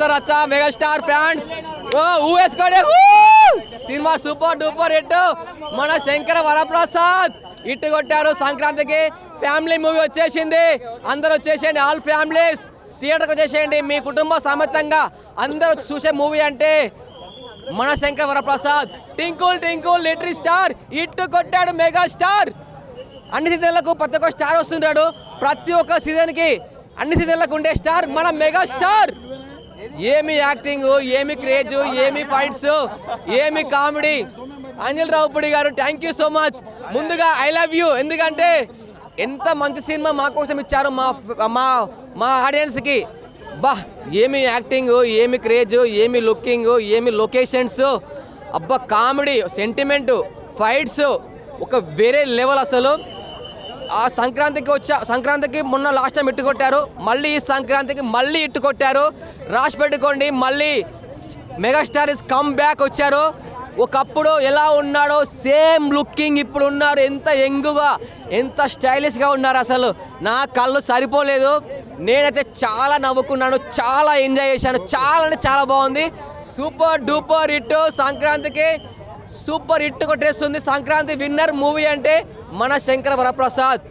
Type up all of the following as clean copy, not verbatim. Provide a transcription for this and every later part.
రచ్చ రచ్చ megastar fans ఊవేసుకోండి. Cinema super duper hit. మన శంకర వరప్రసాద్ ఇట్టు కొట్టారు. సంక్రాంతికి ఫ్యామిలీ మూవీ వచ్చేసింది. అందరూ వచ్చేసేయండి, ఆల్ ఫ్యామిలీస్ థియేటర్కి వచ్చేసేయండి. మీ కుటుంబ సమేతంగా అందరూ చూసే మూవీ అంటే మన Shankara Varaprasad. Twinkle twinkle little star ఇట్టు కొట్టాడు మెగాస్టార్. అన్ని సీజన్లకు ప్రతి ఒక్క స్టార్ వస్తుంటాడు. ప్రతి ఒక్క సీజన్కి అన్ని సీజన్లకు ఉండే స్టార్ మన మెగాస్టార్. ఏమి యాక్టింగ్, ఏమి క్రేజ్, ఏమి ఫైట్స్, ఏమి కామెడీ. అనిల్ రావుపూడి గారు థ్యాంక్ యూ సో మచ్. ముందుగా ఐ లవ్ యూ. ఎందుకంటే ఎంత మంచి సినిమా మా కోసం ఇచ్చారు మా ఆడియన్స్కి. బా ఏమి యాక్టింగ్, ఏమి క్రేజ్, ఏమి లుకింగ్, ఏమి లొకేషన్స్, అబ్బా కామెడీ, సెంటిమెంటు, ఫైట్స్ ఒక వేరే లెవెల్. అసలు ఆ సంక్రాంతికి మొన్న లాస్ట్ టైం ఇట్టు కొట్టారు, మళ్ళీ ఈ సంక్రాంతికి మళ్ళీ ఇట్టు కొట్టారు. రాసి పెట్టుకోండి, మళ్ళీ మెగాస్టార్ ఇస్ కమ్ బ్యాక్ వచ్చారు. ఒకప్పుడు ఎలా ఉన్నాడో సేమ్ లుకింగ్ ఇప్పుడు ఉన్నారు. ఎంత యంగ్గా, ఎంత స్టైలిష్గా ఉన్నారు. అసలు నా కళ్ళు సరిపోలేదు. నేనైతే చాలా నవ్వుకున్నాను, చాలా ఎంజాయ్ చేశాను. చాలా అంటే చాలా బాగుంది. Super duper hit. సంక్రాంతికి సూపర్ హిట్ కొట్టేస్తుంది. సంక్రాంతి విన్నర్ మూవీ అంటే మన Shankara Varaprasad.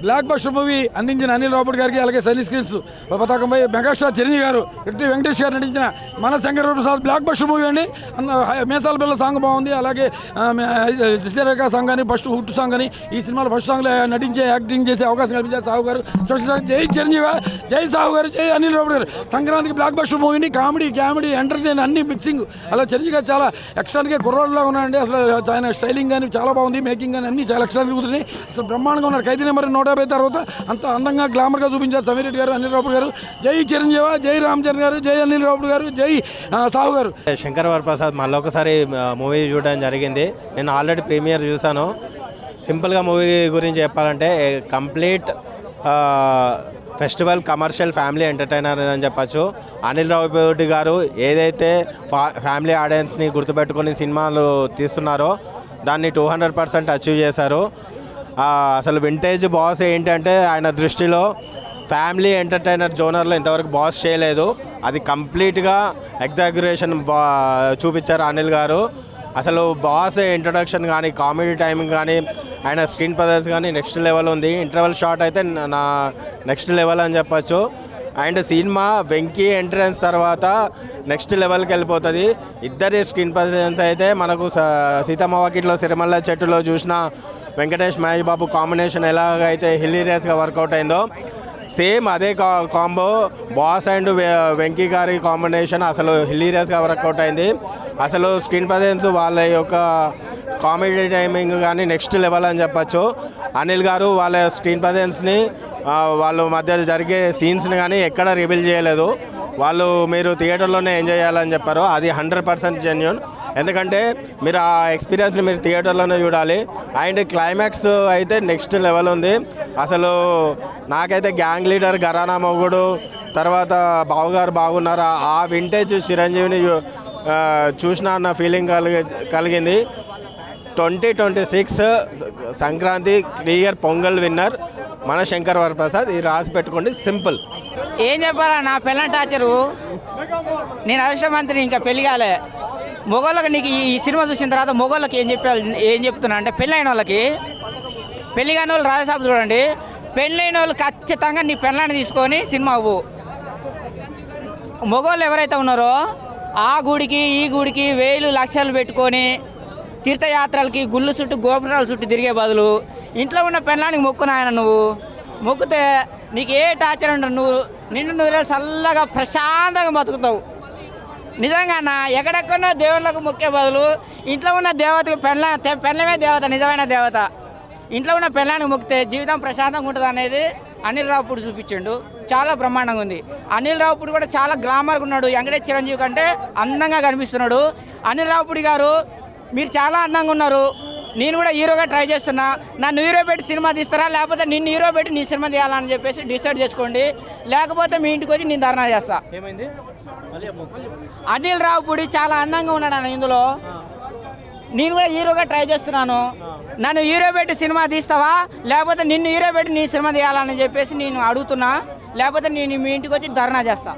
Block buster movie అందించిన అనిల్ రావుపూడి గారికి, అలాగే సన్నీ స్క్రీన్స్ పతాకంపై మెగాస్టార్ చిరంజీవి గారు, ఎట్టి వెంకటేష్ గారు నటించిన మన Shankara Varaprasad block buster movie అండి. మేసాల పిల్ల సాంగ్ బాగుంది. అలాగే శశిరేఖ సాంగ్ కానీ, ఫస్ట్ హుట్ సాంగ్ కానీ, ఈ సినిమాలో ఫస్ట్ సాంగ్లో నటించే యాక్టింగ్ చేసే అవకాశం కల్పించారు సాహు గారు. జై చిరంజీవి, జై సాహు గారు, జై అనిల్ రావుపూడి గారు. సంక్రాంతికి బ్లాక్ బస్టర్ మూవీని కామెడీ ఎంటర్టైన్ అన్ని మిక్సింగ్. అలా చిరంజీవి గారు చాలా ఎక్స్ట్రాగా కుర్రోడ్లా ఉన్నాయండి. అసలు ఆయన స్టైలింగ్ కానీ చాలా బాగుంది, మేకింగ్ కానీ అన్ని చాలా ఎక్స్ట్రా కుదిరినాయి. అసలు బ్రహ్మాండంగా ఉన్నారు. ఖైదీ నెంబర్ 150 తర్వాత అంత అందంగా గ్లామర్గా చూపించారు సమీర్ రెడ్డి గారు, అనిల్ రావుపూడి గారు. జై చిరంజీవి, జై రామ్ చరణ్ గారు, జై అనిల్ రావుపూడి గారు, జై సాహు గారు. శంకర వరప్రసాద్ మళ్ళీ ఒకసారి మూవీ చూడడం జరిగింది. నేను ఆల్రెడీ ప్రీమియర్ చూశాను. సింపుల్గా మూవీ గురించి చెప్పాలంటే complete festival commercial family entertainer అని చెప్పచ్చు. అనిల్ రావుపూడి గారు ఏదైతే ఫ్యామిలీ ఆడియన్స్ని గుర్తుపెట్టుకుని సినిమాలు తీస్తున్నారో దాన్ని 200% అచీవ్ చేశారు. అసలు వింటేజ్ బాస్ ఏంటంటే ఆయన దృష్టిలో ఫ్యామిలీ ఎంటర్టైనర్ జోనర్లో ఇంతవరకు బాస్ చేయలేదు. అది కంప్లీట్గా ఎగ్జాగ్యురేషన్ చూపించారు అనిల్ గారు. అసలు బాస్ ఇంట్రొడక్షన్ కానీ, కామెడీ టైమింగ్ కానీ, ఆయన స్క్రీన్ ప్రజెన్స్ కానీ నెక్స్ట్ లెవెల్ ఉంది. ఇంటర్వెల్ షాట్ అయితే నా నెక్స్ట్ లెవెల్ అని చెప్పచ్చు. అండ్ సినిమా వెంకీ ఎంట్రన్స్ తర్వాత నెక్స్ట్ లెవెల్కి వెళ్ళిపోతుంది. ఇద్దరి స్క్రీన్ ప్రజెన్స్ అయితే మనకు సీతమ్మ వాకిట్లో సిరిమల్ల చెట్టులో చూసిన వెంకటేష్ మహేష్ బాబు కాంబినేషన్ ఎలాగైతే హిలీరియస్గా వర్కౌట్ అయిందో సేమ్ అదే కాంబో బాస్ అండ్ వెంకీ గారి కాంబినేషన్ అసలు హిలీరియస్గా వర్కౌట్ అయింది. అసలు స్క్రీన్ ప్రజెన్స్ వాళ్ళ యొక్క కామెడీ టైమింగ్ కానీ నెక్స్ట్ లెవెల్ అని చెప్పచ్చు. అనిల్ గారు వాళ్ళ స్క్రీన్ ప్రజెన్స్ని వాళ్ళ మధ్య జరిగే సీన్స్ని కానీ ఎక్కడ రివీల్ చేయలేదు. వాళ్ళు మీరు థియేటర్లోనే ఎంజాయ్ చేయాలని చెప్పారు. అది 100% జెన్యూన్. ఎందుకంటే మీరు ఆ ఎక్స్పీరియన్స్ని మీరు థియేటర్లోనే చూడాలి. అండ్ క్లైమాక్స్ అయితే నెక్స్ట్ లెవెల్ ఉంది. అసలు నాకైతే గ్యాంగ్ లీడర్, ఘరానా మొగుడు, తర్వాత బావగారు బాగున్నారా, ఆ వింటేజ్ చిరంజీవిని చూసిన అన్న ఫీలింగ్ కలిగింది. 2026 సంక్రాంతి క్లియర్ పొంగల్ విన్నర్ మన శంకర్ వరప్రసాద్. ఇది రాసి పెట్టుకోండి, సింపుల్. ఏం చెప్పాలా, నా పిల్లల టార్చరు. నేను అదృష్టమంత్రిని, ఇంకా పెళ్లి కాలే. మొగోళ్ళకి నీకు ఈ సినిమా చూసిన తర్వాత మొగోళ్ళకి ఏం చెప్తున్నా అంటే, పెళ్ళైన వాళ్ళకి, పెళ్లి కాని వాళ్ళు రాజసాబ్ చూడండి. పెళ్ళైన వాళ్ళు ఖచ్చితంగా నీ పెళ్ళాన్ని తీసుకొని సినిమాకు పో. మొగోళ్ళు ఎవరైతే ఉన్నారో ఆ గుడికి ఈ గుడికి వేలు లక్షలు పెట్టుకొని తీర్థయాత్రలకి గుళ్ళు చుట్టూ గోపురాల చుట్టూ తిరిగే బదులు ఇంట్లో ఉన్న పెళ్ళానికి మొక్కున ఆయన నువ్వు మొక్కితే నీకు ఏ టార్చర్ ఉండదు. నువ్వు నూరేళ్ళు చల్లగా ప్రశాంతంగా బతుకుతావు. నిజంగా అన్న, ఎక్కడెక్కడో దేవుళ్ళకు మొక్కే బదులు ఇంట్లో ఉన్న దేవతకి పెళ్ళమే దేవత, నిజమైన దేవత. ఇంట్లో ఉన్న పెళ్ళానికి మొక్కితే జీవితం ప్రశాంతంగా ఉంటుంది అనేది అనిల్ రావుపూడి చూపించిండు. చాలా బ్రహ్మాండంగా ఉంది. అనిల్ రావుపూడి కూడా చాలా గ్లామర్గా ఉన్నాడు. వెంకటేష్ చిరంజీవి కంటే అందంగా కనిపిస్తున్నాడు. అనిల్ రావుపూడి గారు మీరు చాలా అందంగా ఉన్నారు. నేను కూడా హీరోగా ట్రై చేస్తున్నా. నన్ను హీరో పెట్టి సినిమా తీస్తారా, లేకపోతే నిన్ను హీరో పెట్టి నీ సినిమా తీయాలని చెప్పేసి డిసైడ్ చేసుకోండి. లేకపోతే మీ ఇంటికి వచ్చి నేను ధర్నా చేస్తా. ఏమైంది? అనిల్ రావుపూడి చాలా అందంగా ఉన్నాడు అన్న. ఇందులో నేను కూడా హీరోగా ట్రై చేస్తున్నాను. నన్ను హీరో పెట్టి సినిమా తీస్తావా, లేకపోతే నిన్ను హీరో పెట్టి నీ సినిమా తీయాలని చెప్పేసి నేను అడుగుతున్నా. లేకపోతే నేను మీ ఇంటికి వచ్చి ధర్నా చేస్తా.